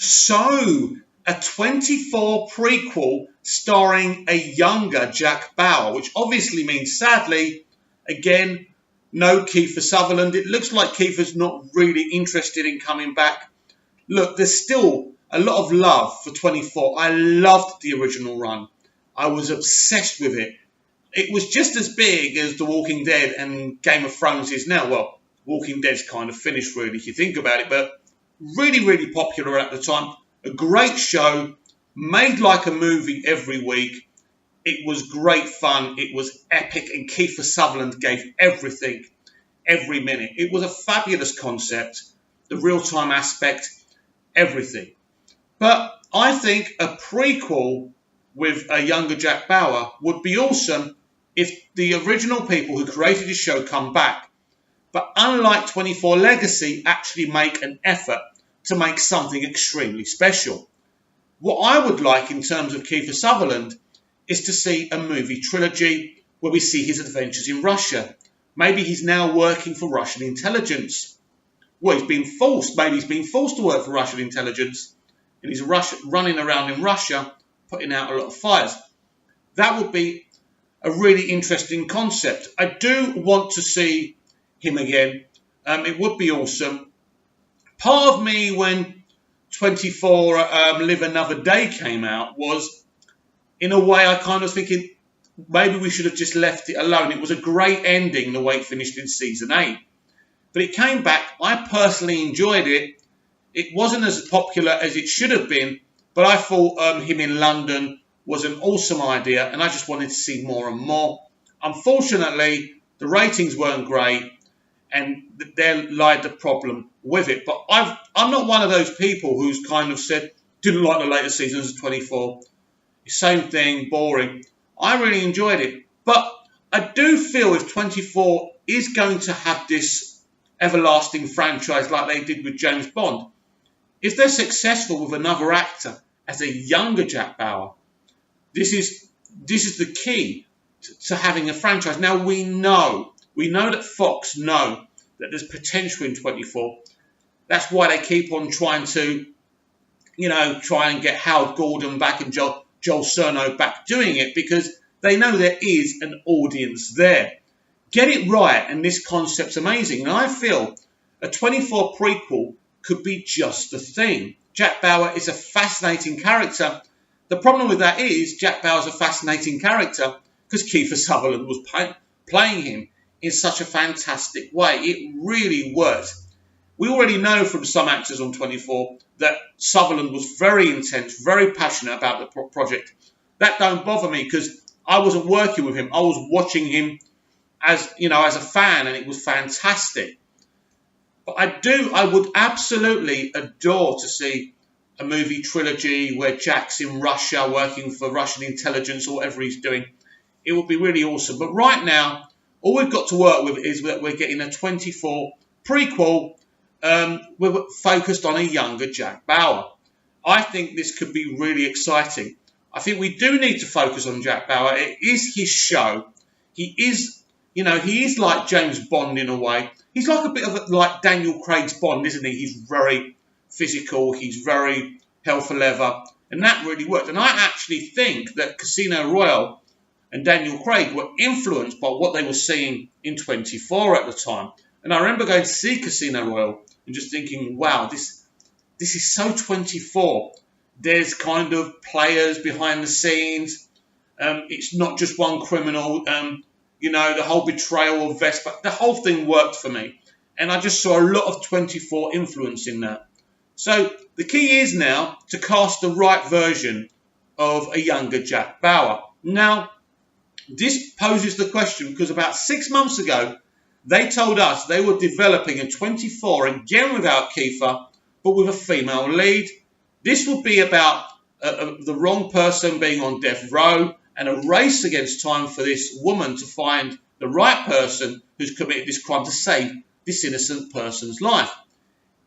So, a 24 prequel starring a younger Jack Bauer, which obviously means, sadly, again, no Kiefer Sutherland. It looks like Kiefer's not really interested in coming back. Look, there's still a lot of love for 24. I loved the original run. I was obsessed with it. It was just as big as The Walking Dead and Game of Thrones is now. Well, Walking Dead's kind of finished, really, if you think about it, but really, really popular at the time. A great show, made like a movie every week. It was great fun. It was epic, and Kiefer Sutherland gave everything, every minute. It was a fabulous concept, the real-time aspect, everything. But I think a prequel with a younger Jack Bauer would be awesome if the original people who created the show come back. But unlike 24 Legacy, actually make an effort to make something extremely special. What I would like in terms of Kiefer Sutherland is to see a movie trilogy where we see his adventures in Russia. Maybe he's now working for Russian intelligence. Well, maybe he's been forced to work for Russian intelligence, and he's running around in Russia, putting out a lot of fires. That would be a really interesting concept. I do want to see him again. It would be awesome. Part of me, when 24 Live Another Day came out, was, in a way, I kind of thinking maybe we should have just left it alone. It was a great ending, the way it finished in season 8. But it came back. I personally enjoyed it. It wasn't as popular as it should have been, but I thought him in London was an awesome idea, and I just wanted to see more and more. Unfortunately, the ratings weren't great, and there lied the problem with it. But I'm not one of those people who's kind of said, didn't like the later seasons of 24. Same thing, boring. I really enjoyed it. But I do feel if 24 is going to have this everlasting franchise like they did with James Bond, if they're successful with another actor as a younger Jack Bauer, this is the key to having a franchise. Now we know that Fox know that there's potential in 24. That's why they keep on trying to, try and get Howard Gordon back and Joel Cerno back doing it, because they know there is an audience there. Get it right, and this concept's amazing. And I feel a 24 prequel could be just the thing. Jack Bauer is a fascinating character. The problem with that is Jack Bauer's a fascinating character because Kiefer Sutherland was playing him in such a fantastic way. It really worked. We already know from some actors on 24 that Sutherland was very intense, very passionate about the project. That don't bother me because I wasn't working with him. I was watching him as a fan, and it was fantastic. But I would absolutely adore to see a movie trilogy where Jack's in Russia working for Russian intelligence or whatever he's doing. It would be really awesome. But right now, all we've got to work with is that we're getting a 24 prequel. We're focused on a younger Jack Bauer. I think this could be really exciting. I think we do need to focus on Jack Bauer. It is his show. He is like James Bond in a way. He's like a bit of like Daniel Craig's Bond, isn't he? He's very physical. He's very hell for leather. And that really worked. And I actually think that Casino Royale and Daniel Craig were influenced by what they were seeing in 24 at the time. And I remember going to see Casino Royale and just thinking, wow, this is so 24. There's kind of players behind the scenes. It's not just one criminal. The whole betrayal of Vespa, the whole thing worked for me. And I just saw a lot of 24 influence in that. So the key is now to cast the right version of a younger Jack Bauer. Now, this poses the question because about 6 months ago, they told us they were developing a 24, again without Kiefer, but with a female lead. This would be about the wrong person being on death row and a race against time for this woman to find the right person who's committed this crime to save this innocent person's life.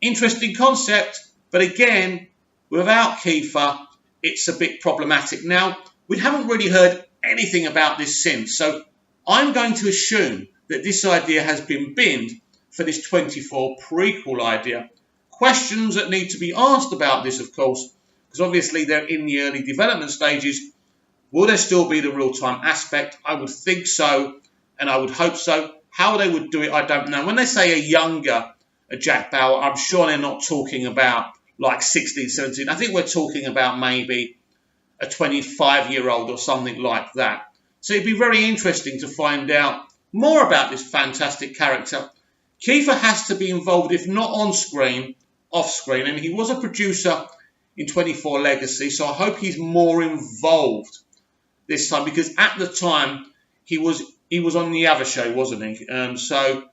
Interesting concept, but again, without Kiefer, it's a bit problematic. Now, we haven't really heard anything about this since, so I'm going to assume that this idea has been binned for this 24 prequel idea. questions that need to be asked about this, of course, because obviously they're in the early development stages. Will there still be the real-time aspect? I would think so, and I would hope so. How they would do it, I don't know. When they say a Jack Bauer, I'm sure they're not talking about like 16, 17. I think we're talking about maybe a 25-year-old or something like that. So it'd be very interesting to find out more about this fantastic character. Kiefer has to be involved, if not on screen, off screen. And he was a producer in 24 Legacy, so I hope he's more involved this time, because at the time he was on the other show, wasn't he? So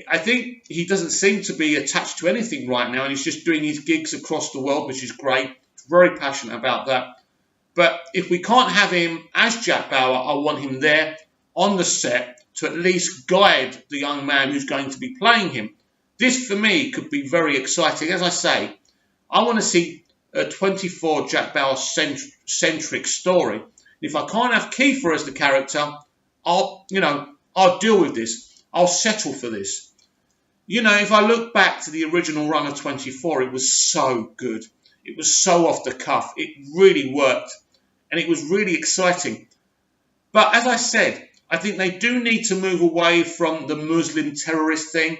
I think he doesn't seem to be attached to anything right now, and he's just doing his gigs across the world, which is great. Very passionate about that. But if we can't have him as Jack Bauer, I want him there on the set to at least guide the young man who's going to be playing him. This, for me, could be very exciting. As I say, I want to see a 24 Jack Bauer-centric story. If I can't have Kiefer as the character, I'll deal with this. I'll settle for this. You know, if I look back to the original run of 24, it was so good. It was so off the cuff. It really worked. And it was really exciting. But as I said, I think they do need to move away from the Muslim terrorist thing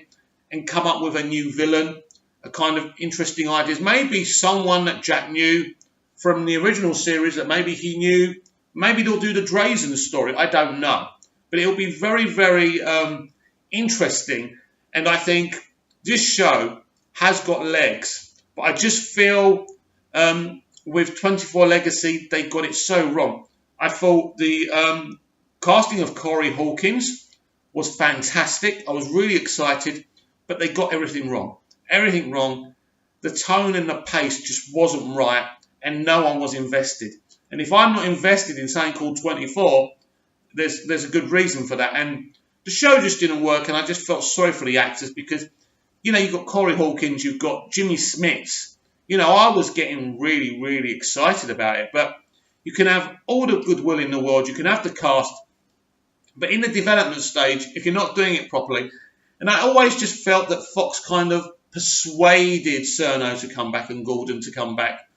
and come up with a new villain, a kind of interesting ideas. Maybe someone that Jack knew from the original series that maybe he knew. Maybe they'll do the Drazen story. I don't know. But it'll be very, very interesting. And I think this show has got legs. But I just feel with 24 Legacy, they got it so wrong. I thought the casting of Corey Hawkins was fantastic. I was really excited, but they got everything wrong. Everything wrong. The tone and the pace just wasn't right, and no one was invested. And if I'm not invested in something called 24, there's a good reason for that. And the show just didn't work, and I just felt sorry for the actors because, you know, you've got Corey Hawkins, you've got Jimmy Smits. You know, I was getting really, really excited about it. But you can have all the goodwill in the world, you can have the cast, but in the development stage, if you're not doing it properly, and I always just felt that Fox kind of persuaded Cerno to come back and Gordon to come back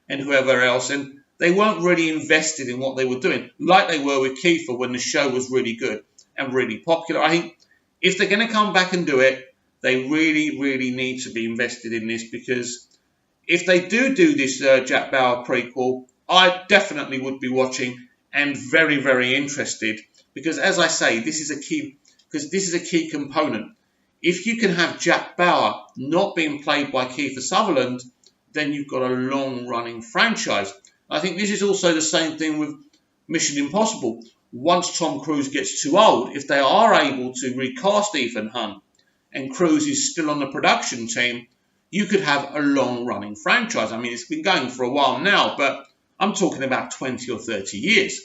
and whoever else, and they weren't really invested in what they were doing, like they were with Kiefer when the show was really good and really popular. I think if they're going to come back and do it, they really, really need to be invested in this, because if they do this Jack Bauer prequel, I definitely would be watching and very, very interested, because as I say, this is a key component. If you can have Jack Bauer not being played by Kiefer Sutherland, then you've got a long-running franchise. I think this is also the same thing with Mission Impossible. Once Tom Cruise gets too old, if they are able to recast Ethan Hunt and Cruise is still on the production team, you could have a long-running franchise. I mean, it's been going for a while now, but I'm talking about 20 or 30 years.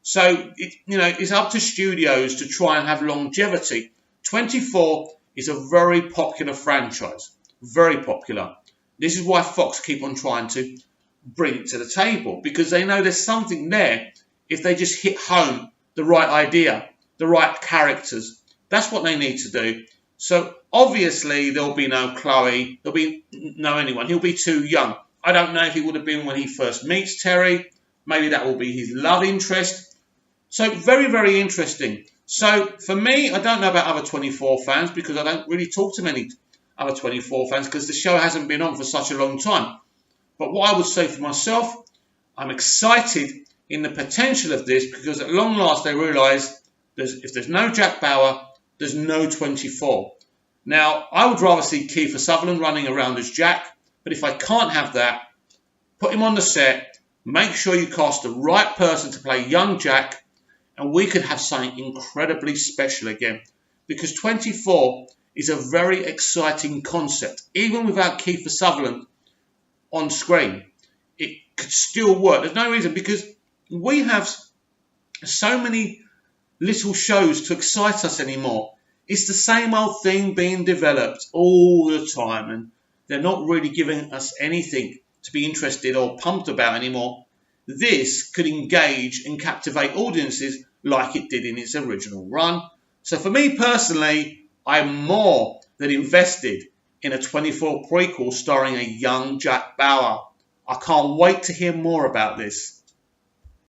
So, it's up to studios to try and have longevity. 24 is a very popular franchise. Very popular. This is why Fox keep on trying to bring it to the table, because they know there's something there if they just hit home the right idea, the right characters. That's what they need to do. So obviously there'll be no Chloe, there'll be no anyone. He'll be too young. I don't know if he would have been when he first meets Terry. Maybe that will be his love interest. So very, very interesting. So for me, I don't know about other 24 fans, because I don't really talk to many other 24 fans because the show hasn't been on for such a long time. But what I would say for myself, I'm excited in the potential of this, because at long last they realise if there's no Jack Bauer, there's no 24. Now, I would rather see Kiefer Sutherland running around as Jack, but if I can't have that, put him on the set, make sure you cast the right person to play young Jack, and we could have something incredibly special again. Because 24 is a very exciting concept. Even without Kiefer Sutherland on screen, it could still work. There's no reason, because we have so many little shows to excite us anymore. It's the same old thing being developed all the time, and they're not really giving us anything to be interested or pumped about anymore. This could engage and captivate audiences like it did in its original run. So for me personally, I'm more than invested in a 24 prequel starring a young Jack Bauer. I can't wait to hear more about this.